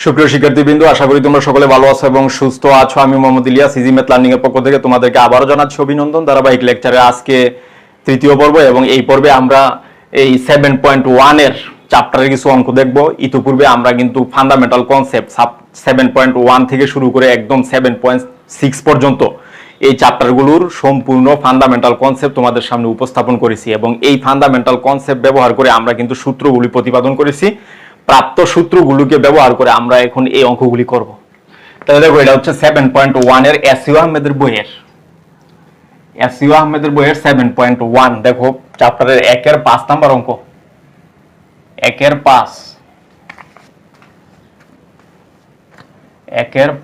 সুপ্রিয় শিক্ষার্থীবৃন্দ, আশা করি তোমরা সকলে ভালো আছো এবং সুস্থ আছো। আমি Mohammad Ilias, easy math learning এর পক্ষ থেকে তোমাদেরকে আবারও জানাচ্ছি অভিনন্দন। ধারাবাহিক লেকচারে আজকে তৃতীয় পর্ব এবং এই পর্বে আমরা এই 7.1 এর চ্যাপ্টারের কিছু অঙ্ক দেখব। ইতিপূর্বে আমরা কিন্তু ফান্ডামেন্টাল কনসেপ্ট 7.1 থেকে শুরু করে একদম 7.6 পর্যন্ত এই চ্যাপ্টারগুলোর সম্পূর্ণ ফান্ডামেন্টাল কনসেপ্ট তোমাদের সামনে উপস্থাপন করেছি এবং এই ফান্ডামেন্টাল কনসেপ্ট ব্যবহার করে আমরা কিন্তু সূত্রগুলি প্রতিপাদন করেছি। প্রাপ্ত সূত্রগুলোকে ব্যবহার করে আমরা এখন এই অঙ্কগুলি করব। তাহলে দেখো, এটা হচ্ছে 7.1 এর এসইউ আহমেদের বইয়ের 7.1 দেখো চ্যাপ্টারের 1 এর 5 নাম্বার অঙ্ক। 1 এর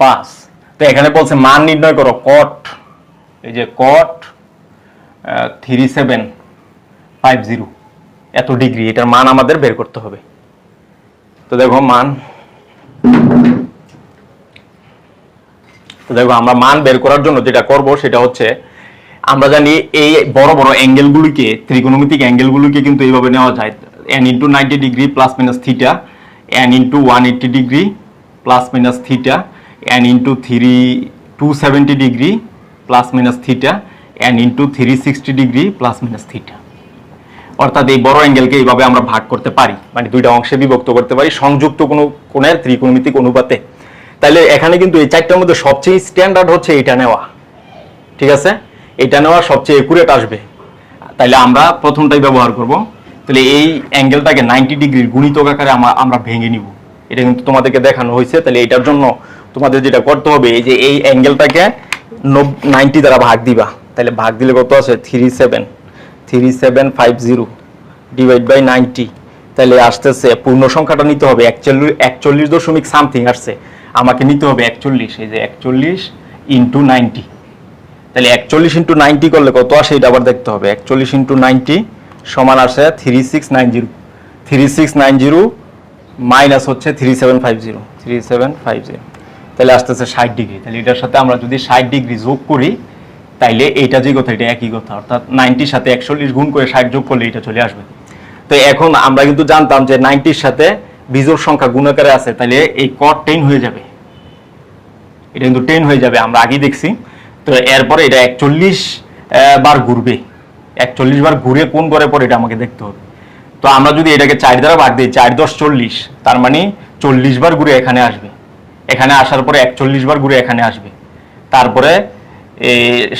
5 তো এখানে বলছে মান নির্ণয় করো cot, এই যে cot 3750 এত ডিগ্রি, এটার মান আমাদের বের করতে হবে। তো দেখো আমরা মান বের করার জন্য যেটা করব সেটা হচ্ছে, আমরা জানি এই বড় বড় অ্যাঙ্গেলগুলিকে, ত্রিকোণমিতিক অ্যাঙ্গেলগুলিকে কিন্তু এইভাবে নেওয়া যায়, n * 90 degree plus minus theta, n * 180 degree plus minus theta, n * 270 degree plus minus theta, n * 360 degree plus minus theta. অর্থাৎ এই বড় অ্যাঙ্গেলকে এইভাবে আমরা ভাগ করতে পারি, মানে দুইটা অংশে বিভক্ত করতে পারি সংযুক্ত কোনো কোণের ত্রিকোণমিতিক অনুপাতে। তাহলে এখানে কিন্তু এই চারটার মধ্যে সবচেয়ে স্ট্যান্ডার্ড হচ্ছে এটা নেওয়া, ঠিক আছে? এটা নেওয়া সবচেয়ে একুরেট আসবে। তাহলে আমরা প্রথমটাই ব্যবহার করব। তাহলে এই অ্যাঙ্গেলটাকে 90 ডিগ্রির গুণিতক আকারে আমরা ভেঙে নিব। এটা কিন্তু তোমাদেরকে দেখানো হয়েছে। তাহলে এটার জন্য তোমাদের যেটা করতে হবে, এই যে এই অ্যাঙ্গেলটাকে 90 দ্বারা ভাগ দিবা। তাহলে ভাগ দিলে কত আছে? 3750 ডিভাইড বাই 90। তাহলে আসতেছে, পূর্ণ সংখ্যাটা নিতে হবে 41 দশমিক সামথিং আসছে, আমাকে নিতে হবে 41। এই যে 41 * 90। তাহলে 41 * 90 করলে কত আসে এটা আবার দেখতে হবে। 41 * 90 সমান আসে 3690। 3690 মাইনাস হচ্ছে 3750। তাহলে আসতেছে 60 ডিগ্রি। তাহলে এটার সাথে আমরা যদি 60 ডিগ্রি যোগ করি, তাইলে এইটা যে কথা এটা একই কথা, অর্থাৎ 90 সাথে 41 গুণ করে 60 যোগ করলে এটা চলে আসবে। তো এখন আমরা কিন্তু জানতাম যে 90 সাথে বিজোড় সংখ্যা গুণাকারে আছে, তাহলে এই cot 10 হয়ে যাবে। এটা কিন্তু 10 হয়ে যাবে, আমরা আগেই দেখছি। তো এরপরে এটা 41 বার ঘুরবে, 41 বার ঘুরে কোন ঘরে পড়ে এটা আমাকে দেখতে হবে। তো আমরা যদি এটাকে 4 দ্বারা ভাগ দিই, 4 × 10 = 40, তার মানে 40 বার ঘুরে এখানে আসবে। এখানে আসার পরে 41 বার ঘুরে এখানে আসবে, তারপরে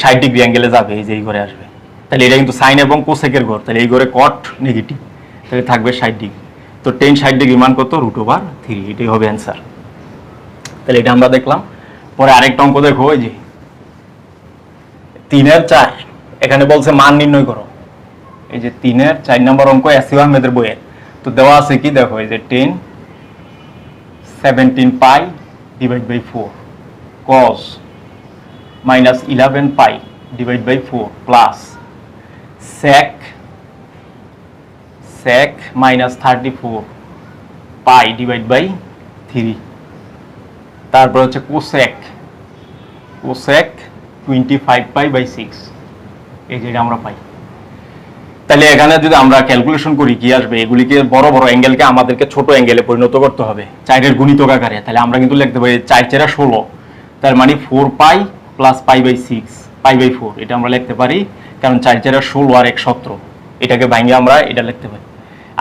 60 ডিগ্রি অ্যাঙ্গেলে যাবে, এই যে এই ঘরে আসবে। তাহলে এটা কিন্তু সাইন এবং কোসেকের ঘর, তাহলে এই ঘরে cot নেগেটিভ, তাহলে থাকবে 60 ডিগ্রি। তো 10 60 ডিগ্রি মান কত? √3, এটাই হবে অ্যান্সার। তাহলে এটা আমরা দেখলাম। পরে আরেকটা অঙ্ক দেখো, এই যে 3 এর 4, এখানে বলছে মান নির্ণয় করো। এই যে 3 এর 4 নম্বর অঙ্ক এসইউ আহমেদের বইয়ে। তো দেওয়া আছে কি দেখো, এই যে 10 17 pi divide by 4 cos minus 11 pi divide by 4 plus sec minus 34 pi divide by 3। তারপর হচ্ছে cosec 25 পাই বাই 6। এই যে আমরা পাই। তাহলে এখানে যদি আমরা ক্যালকুলেশন করি কি আসবে, এগুলিকে বড় বড় অ্যাঙ্গেলকে আমাদেরকে ছোট অ্যাঙ্গেলে পরিণত করতে হবে 4 এর গুণিতক আকারে। তাহলে আমরা কিন্তু লিখতে পারি 4 × 16, তার মানে 4 pi plus pi by 6 pi by 4। এটা আমরা লিখতে পারি, কারণ 4 × 16 আর 1 17, এটাকে ভাঙিয়ে আমরা এটা লিখতে পারি।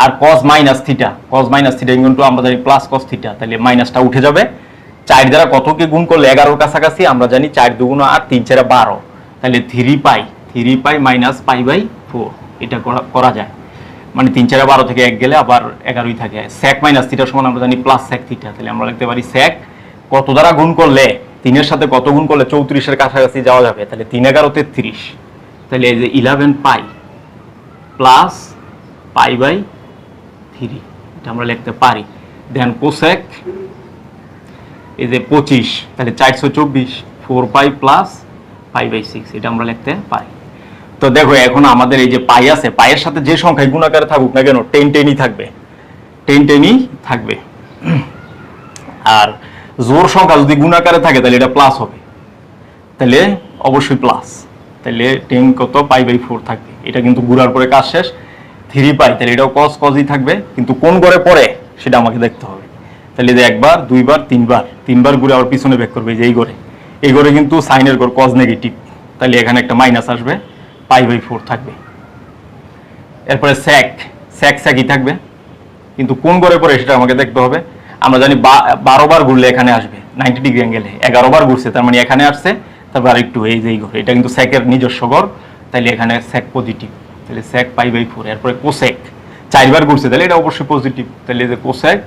আর cos মাইনাস থিটা কিন্তু আমরা জানি প্লাস cos থিটা, তাহলে মাইনাসটা উঠে যাবে। 4 দ্বারা কতকে গুণ করলে 11 কাছাকাছি, আমরা জানি 4 × 2 = 8, 3 × 4 = 12। তাহলে 3 পাই মাইনাস পাই বাই 4 এটা করা যায়, মানে 3 × 4 = 12 থেকে 1 গেলে আবার 11ই থাকে। sec মাইনাস থিটা সমান আমরা জানি প্লাস sec থিটা, তাহলে আমরা লিখতে পারি sec কত দ্বারা গুণ করলে, 3 এর সাথে কত গুণ করলে 34 এর কাছাকাছি যাওয়া যাবে। তাহলে 3 × 11 = 33। তাহলে এই যে 11 পাই প্লাস পাই বাই 3 এটা আমরা লিখতে পারি। দেন cosec এই যে 25, তাহলে 424 4 পাই প্লাস পাই বাই 6 এটা আমরা লিখতে পারি। তো দেখো এখন আমাদের এই যে পাই আছে, পাইয়ের সাথে যে সংখ্যায় গুণাকারে থাকুক না কেন 10 থাকবে। আর জোড় সংখ্যা যদি গুণাকারে থাকে তাহলে এটা প্লাস হবে, তাহলে অবশ্যই প্লাস। তাহলে 10 কত? পাই বাই 4 থাকবে। এটা কিন্তু গুণার পরে কাজ শেষ। 3 পাই, তাহলে এটাও cos ই থাকবে, কিন্তু কোন ঘরে পড়ে সেটা আমাকে দেখতে হবে। তাহলে যে একবার দুইবার তিনবার ঘুরে আবার পিছনে ব্যাক করবে, যে এই ঘরে কিন্তু সাইনের ঘর কজ নেগেটিভ, তাহলে এখানে একটা মাইনাস আসবে, π/4 থাকবে। এরপরে স্যাকই থাকবে, কিন্তু কোন ঘরে পরে সেটা আমাকে দেখতে হবে। আমরা জানি 12 বার ঘুরলে এখানে আসবে 90 ডিগ্রি অ্যাঙ্গেলে, 11 বার ঘুরছে তার মানে এখানে আসছে, তারপর আরেকটু এই যে ঘর, এটা কিন্তু স্যাকের নিজস্ব ঘর, তাহলে এখানে স্যাক পজিটিভ, তাহলে স্যাক π/4। এরপরে কোসেক 4 বার ঘুরছে, তাহলে এটা অবশ্যই পজিটিভ, তাহলে যে কোসেক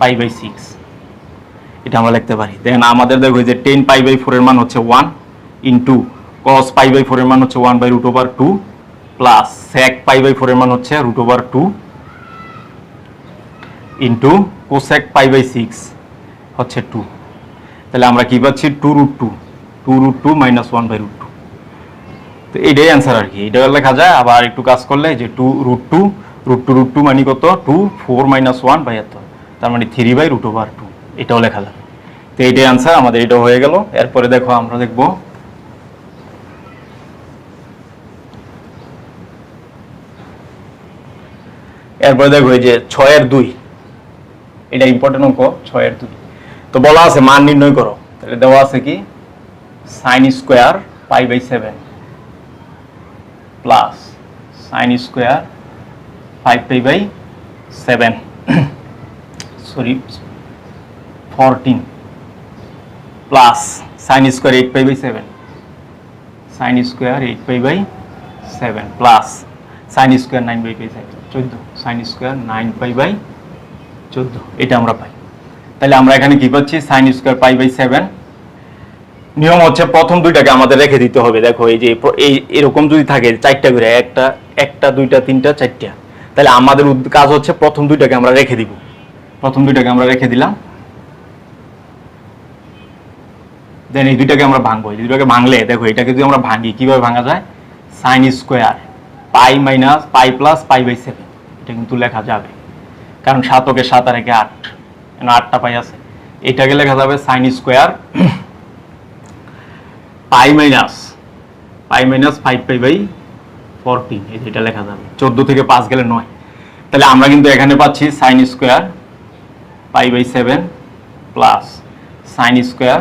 π/6, এটা আমরা লিখতে পারি। দেন আমাদের দেখো যে tan π/4 এর মান হচ্ছে 1 ইন্টু cos π/4 এর মান হচ্ছে 1/√2 প্লাস sec π/4 এর মান হচ্ছে √2 ইন্টু কোসেক π/6 হচ্ছে 2, তাহলে আমরা কি পাচ্ছি 2√2 মাইনাস 1/√2। তো এইটাই অ্যান্সার আর কি, এটা লেখা যায়। আবার একটু কাজ করলে যে 2√2 মানে কত 2 4 মাইনাস 1 বাই এত, তার মানে 3/√2, এটাও লেখা যায়। তো এইটাই অ্যান্সার আমাদের, এটা হয়ে গেল। এরপরে দেখো আমরা দেখব এরপরে দেখো এই যে 6/2, এটা ইম্পর্টেন্ট অঙ্ক। 6/2 তো বলা আছে মান নির্ণয় করো, তাহলে দেওয়া আছে কি sin square π/7 plus sin square 5π/7 sorry 14 plus sin square 8π/7 sin square 8π/7 plus sin square 9π/7 14 sin square 9π/14, এটা আমরা পাই। তাহলে আমরা এখানে কি পাচ্ছি sin স্কয়ার π/7। নিয়ম হচ্ছে প্রথম দুইটাকে আমাদের রেখে দিতে হবে। দেখো এই যে এরকম যদি থাকে 4টা করে, একটা 2টা 3টা 4টা, তাহলে আমাদের কাজ হচ্ছে প্রথম দুইটাকে আমরা রেখে দিব। প্রথম দুইটাকে আমরা রেখে দিলাম, দেন এই দুইটাকে আমরা ভাঙবো। এই দুইটাকে ভাঙলে দেখো এটাকে যদি আমরা ভাঙি, কিভাবে ভাঙা যায়, sin স্কয়ার π মাইনাস π প্লাস π/7, এটা কিন্তু লেখা যাবে, কারণ 7 কে 7 আর 8, 8টা পাই আছে। এটাকে লেখা যাবে sin স্কয়ার π মাইনাস 5π/14, এটা লেখা যাবে। 14 থেকে 5 গেলে 9, তাহলে আমরা কিন্তু এখানে পাচ্ছি sin square π/7 plus sin square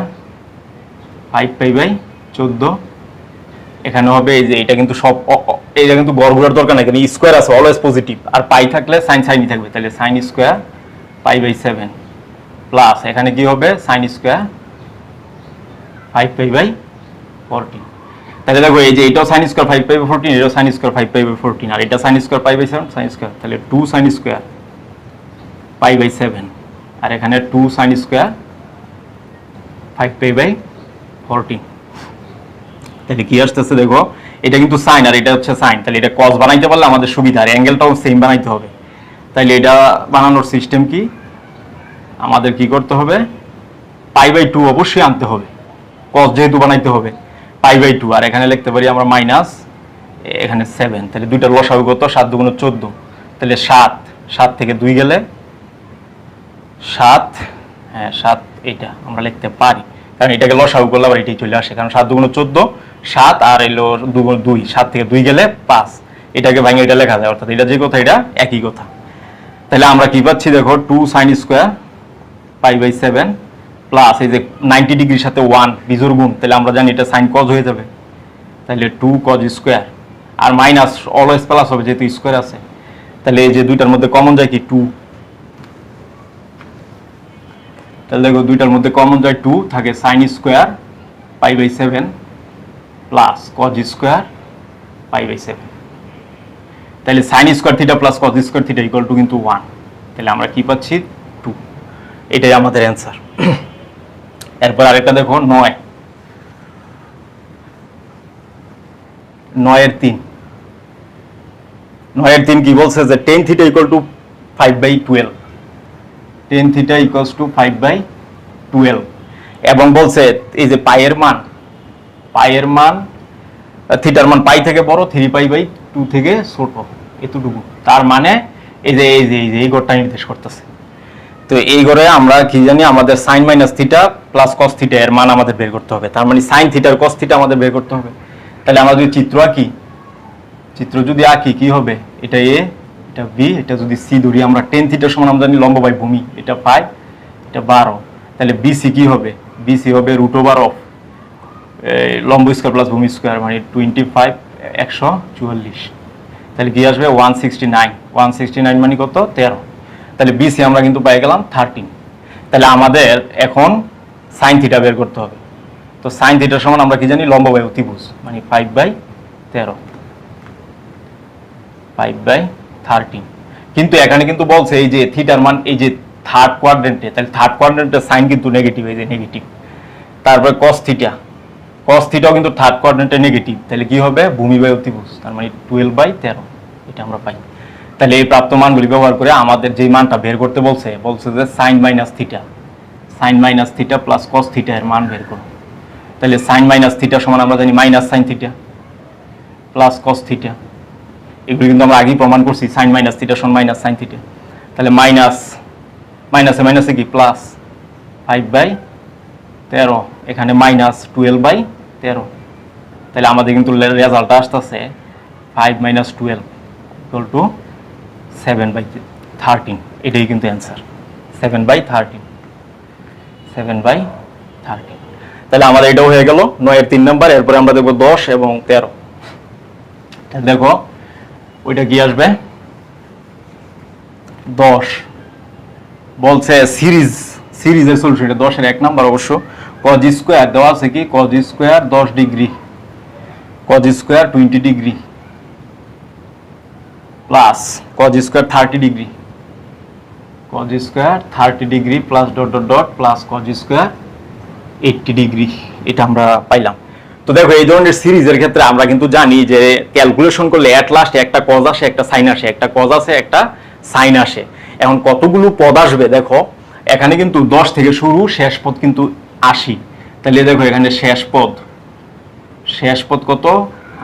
5π/14। এখানে হবে এই যে এটা কিন্তু সব, এটা কিন্তু গড়গুলোর দরকার নাই, কারণ স্কয়ার আছে অলওয়েজ পজিটিভ, আর পাই থাকলে সাইনই থাকবে, তাহলে sin স্কয়ার π/7 প্লাস এখানে কি হবে sin স্কয়ার 5π/14। তাহলে দেখো এই যে এটাও sin স্কয়ার 5π/14, এটাও sin স্কয়ার 5π/14, আর এটা sin স্কয়ার π/7 sin স্কয়ার, তাহলে 2 sin স্কয়ার π/7, আর এখানে 2 sin স্কয়ার 5π/14। তাহলে কি আসতেছে দেখো, এটা কিন্তু সাইন আর এটা হচ্ছে সাইন, তাহলে এটা কস বানাইতে পারলে আমাদের সুবিধা, আর অ্যাঙ্গেলটাও সেম বানাইতে হবে। তাহলে এটা বানানোর সিস্টেম কি, আমাদের কি করতে হবে, π/2 অবশ্যই আনতে হবে, কস যেহেতু বানাইতে হবে π/2, আর এখানে লিখতে পারি আমরা মাইনাস এখানে 7, তাহলে দুইটার লসাগু কত 7 × 14, তাহলে 7 থেকে 2 গেলে 7, হ্যাঁ 7, এটা আমরা লিখতে পারি, কারণ এটাকে লসাগু করলে আবার এটাই চলে আসে, কারণ 7 × 14 7, আর এলো 2 × 2, 7 থেকে 2 গেলে 5, এটাকে ভাঙে এটা লেখা যায়, অর্থাৎ এটা যে কথা এটা একই কথা। তাহলে আমরা কি পাচ্ছি দেখো 2 sin স্কয়ার π/7 প্লাস এই যে 90 ডিগ্রির সাথে 1 বিজোড় গুণ, তাহলে আমরা জানি এটা sin cos হয়ে যাবে, তাহলে 2 cos স্কয়ার, আর মাইনাস অলওয়েজ প্লাস হবে যেহেতু স্কয়ার আছে, তাহলে এই যে দুইটার মধ্যে কমন যায় কি 2, তাহলে দেখো দুইটার মধ্যে কমন যায় 2, থাকে sin square π/7 plus cos square π/7, তাহলে sin square theta plus cos square theta equal to কিন্তু 1, তাহলে আমরা কি পাচ্ছি 2, এটাই আমাদের অ্যান্সার। এরপর আরেকটা দেখো 9/3, 9/3 কি বলছে যে tan theta equal two 5/12, tan theta equals to 5/12, এবং বলছে এই যে পাইয়ের মান থিটার মান পাই থেকে বড়, 3π/2 থেকে ছোট, এতটুকু, তার মানে এই যে এই গড়টা নির্দেশ করতেছে। তো এই গড়ে আমরা কি জানি, আমাদের sin minus theta plus cos theta এর মান আমাদের বের করতে হবে, তার মানে sin থিটা আর cos থিটা আমাদের বের করতে হবে। তাহলে আমরা যদি চিত্র আঁকি কি হবে, এটা a, এটা b, এটা যদি c ধরি, আমরা tan থিটার সমান আমরা জানি লম্ব বাই ভূমি, এটা পাই, এটা 12, তাহলে বিসি কি হবে? বিসি হবে √ওভার অফ লম্ব স্কয়ার প্লাস ভূমি স্কয়ার, মানে 25 144। তাহলে কি আসবে? 169 মানে কত? 13। তাহলে বিসি আমরা কিন্তু পেয়ে গেলাম 13। তাহলে আমাদের এখন সাইন থিটা বের করতে হবে। তো সাইন থিটার সমান আমরা কি জানি? লম্ব বাই অতিভুজ, মানে 5/13, 5/13। কিন্তু এখানে কিন্তু বলছে এই যে থিটার মান এই যে থার্ড কোয়াড্রেন্টে, তাহলে থার্ড কোয়াড্রেন্টের সাইন কিন্তু নেগেটিভ, এই যে নেগেটিভ। তারপরে cos থিটাও কিন্তু থার্ড কোয়াড্রেন্টে নেগেটিভ, তাহলে কি হবে? ভূমি বাই অতিভুজ, তার মানে 12/13, এটা আমরা পাই। তাহলে এই প্রাপ্ত মানগুলি ব্যবহার করে আমাদের যে মানটা বের করতে বলছে যে sine minus theta plus cos theta এর মান বের করো। তাহলে সাইন মাইনাস থিটা সমান আমরা জানি minus sine theta plus cos theta. এগুলো কিন্তু আমরা আগেই প্রমাণ করছি, সাইন মাইনাস থিটা সমান মাইনাস সাইন থিটা। তাহলে মাইনাসে কি প্লাস 5/13, এখানে মাইনাস 12/13। তাহলে আমাদের কিন্তু রেজাল্টটা আসতেছে 5 - 12 = 7/13। এটাই কিন্তু অ্যান্সার, 7/13। তাহলে আমাদের এটাও হয়ে গেল 9-এর 3 নাম্বার। এরপরে আমরা দেখবো 10 এবং 13। দেখো ওইটা কি আসবে? 10 বলছে সিরিজের সলিউশন, এটা 10-এর 1 নাম্বার অবশ্য। cos স্কয়ার দেওয়া আছে কি? cos square 10 degree, cos square 20 degree plus cos square 30 degree, cos square 30 degree plus dot dot dot plus cos square 80 degree. এটা আমরা পাইলাম। তো দেখো এই ধরনের সিরিজের ক্ষেত্রে আমরা কিন্তু জানি যে ক্যালকুলেশন করলে এট লাস্ট একটা cos আসে, একটা sin আসে, একটা cos আসে, একটা sin আসে। এখন কতগুলো পদ আসবে দেখো, এখানে কিন্তু 10 থেকে শুরু, শেষ পদ কিন্তু 80। তাহলে দেখো এখানে শেষ পদ কত?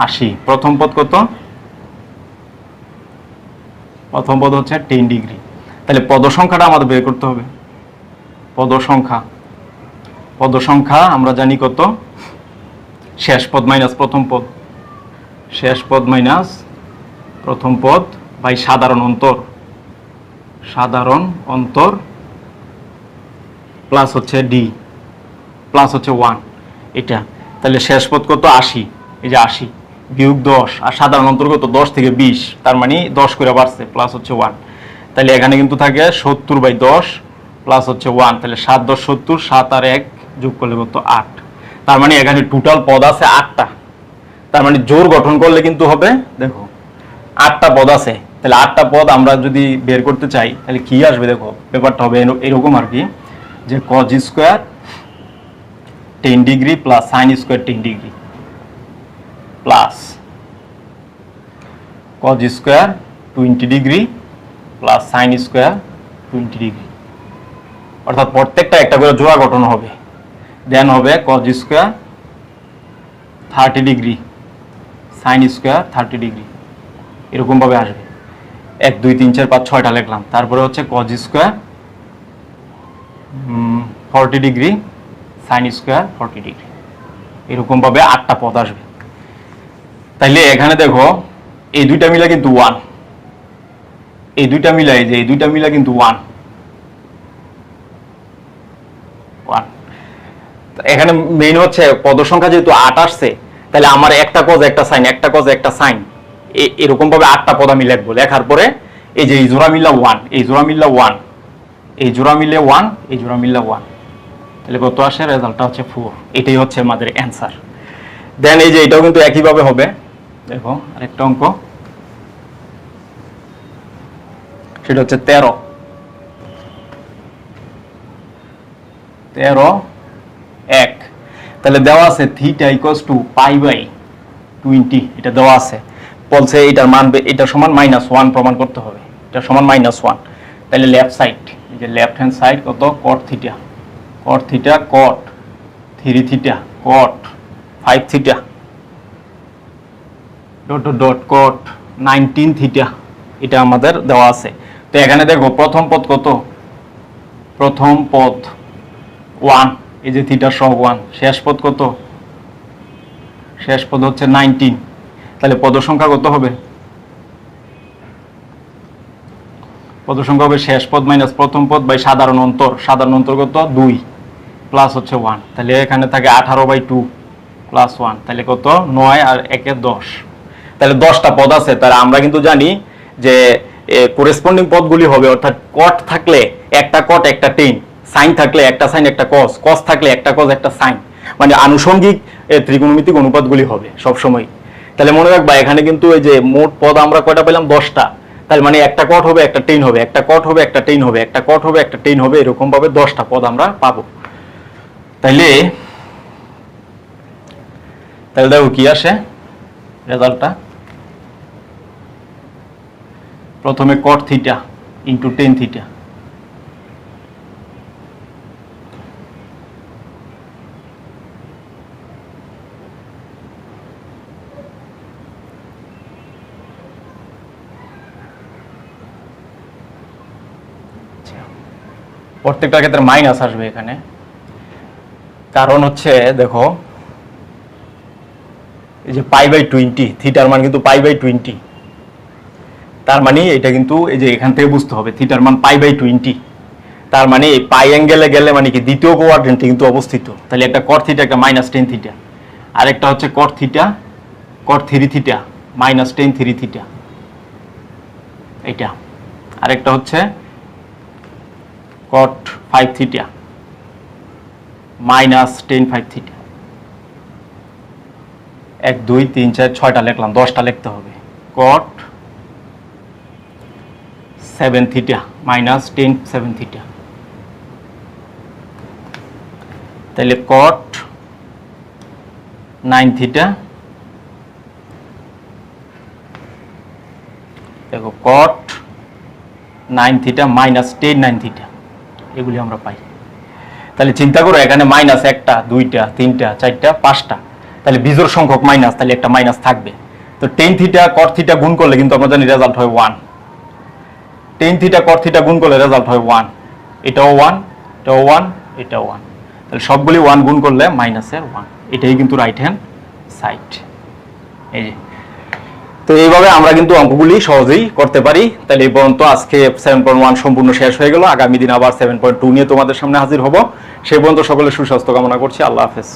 80। প্রথম পদ কত? প্রথম পদ হচ্ছে 10 ডিগ্রি। তাহলে পদ সংখ্যাটা আমাদের বের করতে হবে। পদ সংখ্যা আমরা জানি কত? শেষ পদ মাইনাস প্রথম পদ, শেষ পদ মাইনাস প্রথম পদ বাই সাধারণ অন্তর প্লাস হচ্ছে ডি প্লাস হচ্ছে 1, এটা। তাহলে শেষ পদ কত? 80, এই যে 80 বিয়োগ 10, আর সাধারণ অন্তর কত? 10 থেকে 20, তার মানে 10 করে বাড়ছে, প্লাস হচ্ছে 1। তাহলে এখানে কিন্তু থাকে 70/10 প্লাস হচ্ছে 1। তাহলে 7 × 10 = 70, 7 আর 1 যোগ করলে কত? 8। তার মানে এখানে টোটাল পদ আছে 8টা। তার মানে জোড় গঠন করলে কিন্তু হবে, দেখো 8টা পদ আছে। তাহলে 8টা পদ আমরা যদি বের করতে চাই তাহলে কি আসবে? দেখো ব্যাপারটা হবে এরকম আর কি, যে cos square 10 degree plus sin square 10 degree plus cos square 20 degree plus sin square 20 degree. অর্থাৎ প্রত্যেকটা একটা করে জোড়া গঠন হবে। দেন হবে cos square 30 degree sin square 30 degree, এরকম ভাবে আসবে। 1 2 3 4 5 6টা লিখলাম। তারপরে হচ্ছে cos square 40 degree sin square 40 degree, এরকম ভাবে 8টা পদ আসবে। তাইলে এখানে দেখো এই দুইটা মিলা কিন্তু 1, এই দুইটা মিলা, এই যে এই দুইটা মিলা কিন্তু 1। এখানে মেইন হচ্ছে পদ সংখ্যা যেহেতু 8 আসছে, তাহলে আমার একটা cos একটা sin, একটা cos একটা sin, এরকম ভাবে 8টা পদ আমি লিখবো। লেখার পরে এই যে এই জোড়া মিললা 1, এই জোড়া মিললা 1, এই জোড়া মিলে 1, এই জোড়া মিললা 1, তাহলে কত আসে? রেজাল্টটা হচ্ছে 4। এটাই হচ্ছে আমাদের অ্যান্সার। দেন এই যে এটাও কিন্তু একই ভাবে হবে। দেখো আরেকটা অঙ্ক, সেটা হচ্ছে 13 1। তাহলে দেওয়া আছে থিটা = π/20, এটা দেওয়া আছে। বলছে এটার মান, এটা সমান -1 প্রমাণ করতে হবে, এটা সমান -1। তাহলে লেফট সাইড, এই যে লেফট হ্যান্ড সাইড কত? cot theta cot 3 theta cot 5 theta dot dot dot cot 19 theta, এটা আমাদের দেওয়া আছে। তো এখানে দেখো প্রথম পদ কত? প্রথম পদ 1, এই যে থিটা সহ 1। শেষ পদ কত? শেষ পদ হচ্ছে 19। তাহলে পদ সংখ্যা কত হবে? কত সংখ্যা হবে শেষ পদ মাইনাস প্রথম পদ বাই সাধারণ অন্তর কত 2 প্লাস হচ্ছে 1, তাহলে এখানে থাকে 18/2 প্লাস 1, তাহলে কত 9 আর 1 এ 10, তাহলে 10টা পদ আছে। তাহলে আমরা কিন্তু জানি যে করেসপন্ডিং পদগুলি হবে, অর্থাৎ কট থাকলে একটা কট একটা টেন, সাইন থাকলে একটা সাইন একটা কস, কস থাকলে একটা কস একটা সাইন, মানে আনুষঙ্গিক ত্রিকোণমিতিক অনুপাতগুলি হবে সব সময়। তাহলে মনে রাখবা এখানে কিন্তু এই যে মোট পদ আমরা কয়টা পেলাম 10টা, তাহলে মানে একটা কট হবে একটা টেন হবে, একটা কট হবে একটা টেন হবে, একটা কট হবে একটা টেন হবে, এরকম ভাবে 10টা পদ আমরা পাবো। তাইলে দেখো কি আসে রেজাল্টটা, প্রথমে কট থিটা ইন্টু টেন থিটা, প্রত্যেকটা ক্ষেত্রে মাইনাস আসবে এখানে, কারণ হচ্ছে দেখো এই যে π/20, থিটার মান কিন্তু π/20, তার মানে এটা কিন্তু এই যে এখান থেকে বুঝতে হবে থিটার মান π/20, তার মানে এই পাই অ্যাঙ্গেলে গেলে মানে কি দ্বিতীয় কোয়াড্রেন্টে কিন্তু অবস্থিত। তাহলে একটা কট থিটা একটা -10 থিটা, আরেকটা হচ্ছে কট থিটা cot 3 থিটা -10 3 থিটা, এটা আরেকটা হচ্ছে cot 5 থিটা -10 5 থিটা। 1 2 3 4 6টা লিখলাম, 10টা লিখতে হবে। cot 7 থিটা -10 7 থিটা, তাহলে cot 9 থিটা, দেখো cot 9 থিটা -10 9 থিটা, এগুলি আমরা পাই। তাহলে চিন্তা করো এখানে মাইনাস 1টা 2টা 3টা 4টা 5টা, তাহলে বিজোড় সংখ্যক মাইনাস, তাহলে একটা মাইনাস থাকবে। তো tan থিটা cot থিটা গুণ করলে কিন্তু আমরা জানি রেজাল্ট হয় 1, tan থিটা cot থিটা গুণ করলে রেজাল্ট হয় 1, এটাও 1 এটাও 1 এটাও 1, তাহলে সবগুলি 1 গুণ করলে মাইনাসের 1, এটাই কিন্তু রাইট হ্যান্ড সাইড। এই যে তো এইভাবে আমরা কিন্তু অঙ্কগুলি সহজেই করতে পারি। তাহলে এই পর্যন্ত আজকে 7.1 সম্পূর্ণ শেষ হয়ে গেল। আগামী দিন আবার 7.2 নিয়ে তোমাদের সামনে হাজির হব। সেই পর্যন্ত সকলের সুস্বাস্থ্য কামনা করছি। আল্লাহ হাফেজ।